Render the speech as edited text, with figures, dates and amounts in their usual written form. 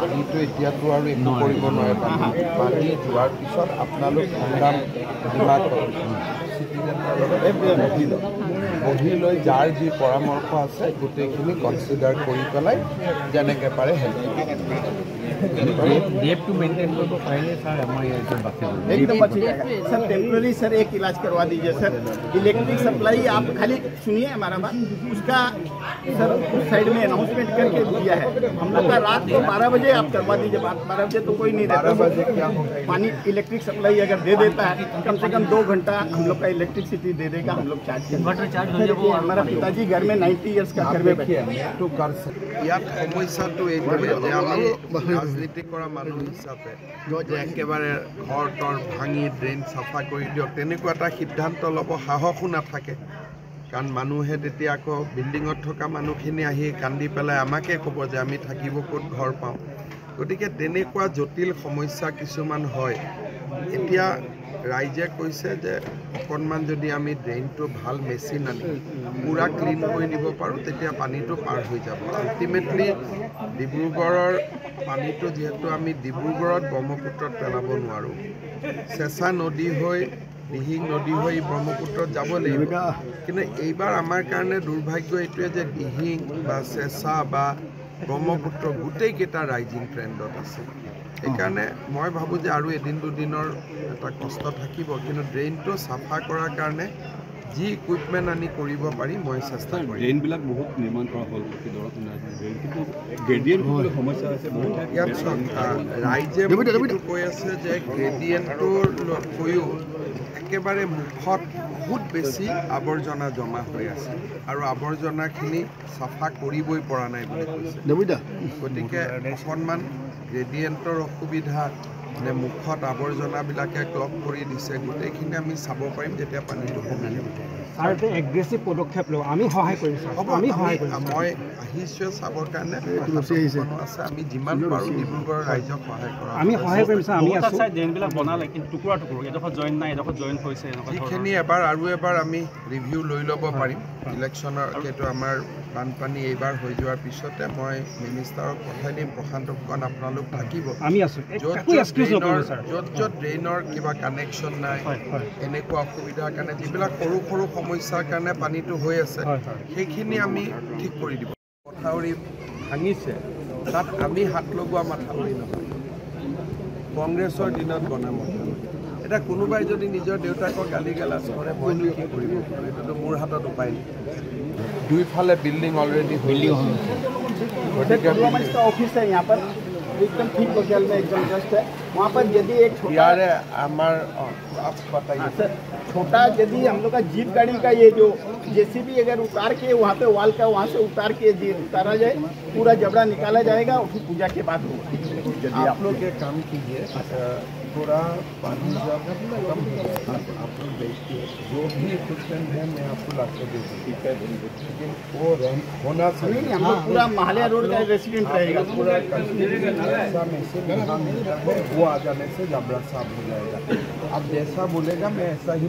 পানীটো এতিয়াতো আৰু একো কৰিব নোৱাৰে। পানী যোৱাৰ পিছত আপোনালোক সংগ্ৰাম বীমা চিটিজেনৰ লগত বহি লৈ যাৰ যি পৰামৰ্শ আছে গোটেইখিনি কনচিডাৰ কৰি পেলাই যেনেকৈ পাৰে হেল্প एकदम अच्छी जगह सर। टेम्पररी सर एक इलाज करवा दीजिए सर। इलेक्ट्रिक सप्लाई आप खाली सुनिए हमारा बात, उसका सर उस साइड में अनाउंसमेंट करके दिया है हम लोग का। रात को 12 बजे आप करवा दीजिए। 12 बजे तो कोई नहीं रहता। 12 बजे क्या होगा? पानी इलेक्ट्रिक सप्लाई अगर दे देता है कम से कम 2 घंटा हम लोग का इलेक्ट्रिसिटी दे देगा। हम लोग चार्ज करेंगे। हमारा पिताजी घर में 90 ईयर्स का घर में बैठे हैं। ইয়াত সমস্যাটো এইটোৱে যে আমি ৰাজনীতি কৰা মানুহ হিচাপে যে একেবাৰে ঘৰ তৰ ভাঙি ড্ৰেইন চাফা কৰি দিয়ক তেনেকুৱা এটা সিদ্ধান্ত ল'ব সাহসো নাথাকে। কাৰণ মানুহে তেতিয়া আকৌ বিল্ডিঙত থকা মানুহখিনি আহি কান্দি পেলাই আমাকে ক'ব যে আমি থাকিব ক'ত ঘৰ পাওঁ। গতিকে তেনেকুৱা জটিল সমস্যা কিছুমান হয়। এতিয়া ৰাইজে কৈছে যে অকণমান যদি আমি ড্ৰেইনটো ভাল মেচিন আনি পূৰা ক্লিন কৰি দিব পাৰোঁ তেতিয়া পানীটো পাৰ হৈ যাব। আল্টিমেটলি ডিব্ৰুগড়ৰ পানীটো যিহেতু আমি ডিব্ৰুগড়ত ব্ৰহ্মপুত্ৰত পেলাব নোৱাৰোঁ, চেঁচা নদী হৈ দিহিং নদী হৈ ব্ৰহ্মপুত্ৰত যাব লাগিব। কিন্তু এইবাৰ আমাৰ কাৰণে দুৰ্ভাগ্য এইটোৱে যে দিহিং বা চেঁচা বা ব্ৰহ্মপুত্ৰ গোটেইকেইটা ৰাইজিং ট্ৰেণ্ডত আছে। সেইকাৰণে মই ভাবোঁ যে আৰু এদিন দুদিনৰ এটা কষ্ট থাকিব, কিন্তু ড্ৰেইনটো চাফা কৰাৰ কাৰণে যি ইকুইপমেণ্ট আনি কৰিব পাৰি মই চেষ্টা কৰিম। ড্ৰেইনবিলাক বহুত নিৰ্মাণ কৰা হ'ল, কিন্তু গ্ৰেডিয়েণ্টৰ সমস্যা আছে বহুত। ইয়াত ৰাইজে কৈ আছে যে গ্ৰেডিয়েণ্টৰ কৈও একেবাৰে মুখত বহুত বেছি আৱৰ্জনা জমা হৈ আছে আৰু আৱৰ্জনাখিনি চাফা কৰিবই পৰা নাই বুলি কৈছে। গতিকে অকণমান গ্ৰেডিয়েণ্টৰ অসুবিধা মানে মুখত আৱৰ্জনাবিলাকে ক্লগ কৰি দিছে, গোটেইখিনি আমি চাব পাৰিম যেতিয়া পানীটো কমিব। এগ্ৰেছিভ পদক্ষেপ লওঁ, আমি সহায় কৰিছোঁ। মই আহিছোঁ চাবৰ কাৰণে আছে। আমি যিমান পাৰোঁ ডিব্ৰুগড়ৰ ৰাইজক সহায় কৰা আমি সহায় কৰিম ছাৰ। আমি আছোঁ। ড্ৰেইনবিলাক বনালে কিন্তু টুকুৰা এডোখৰত জইন নাই, এডোখৰত জইন হৈছে। যিখিনি আৰু এবাৰ আমি ৰিভিউ লৈ ল'ব পাৰিম। ইলেকশ্যনৰ যিহেতু আমাৰ বানপানী এইবাৰ হৈ যোৱাৰ পিছতে মই মিনিষ্টাৰক পঠাই দিম। প্ৰশান্ত ফুকন আপোনালোক থাকিব। আমি আছোঁ। য'ত ড্ৰেইনৰ কিবা কানেকশ্যন নাই, এনেকুৱা অসুবিধাৰ কাৰণে যিবিলাক সৰু সৰু সমস্যাৰ কাৰণে পানীটো হৈ আছে সেইখিনি আমি ঠিক কৰি দিব। মথাউৰি ভাঙিছে, তাত আমি হাত লগোৱা মাথাউৰি নহয়, কংগ্ৰেছৰ দিনত বনা মথাউৰি। এতিয়া কোনোবাই যদি নিজৰ দেউতাকক গালি গালাজ কৰে মইনো কি কৰিব পাৰোঁ? এইটোতো মোৰ হাতত উপায় নাই। দুইফালে বিল্ডিং অলৰেডি ऑफिस है यहाँ पर एकदम ठीक बगल में एकदम जस्ट है। वहाँ पर यदि एक छोटा यदि हम लोग का जीप गाड़ी का ये जो जेसीबी अगर उतार के वहाँ पे वाल का वहाँ से उतार के उतारा जाए, पूरा जबड़ा निकाला जाएगा और फिर पूजा के बाद होगा। यदि आप लोग एक काम कीजिए, थोड़ा पानी जब आप लोग देखिए जो भी इक्विपमेंट है मैं आपको ला के दे दूँ, ठीक है? लेकिन वो होना चाहिए। हम लोग पूरा महालिया रोड का रेसिडेंट रहेगा। पूरा में से वो आ जाने से जबड़ा साफ हो जाएगा। आप जैसा बोलेगा मैं ऐसा ही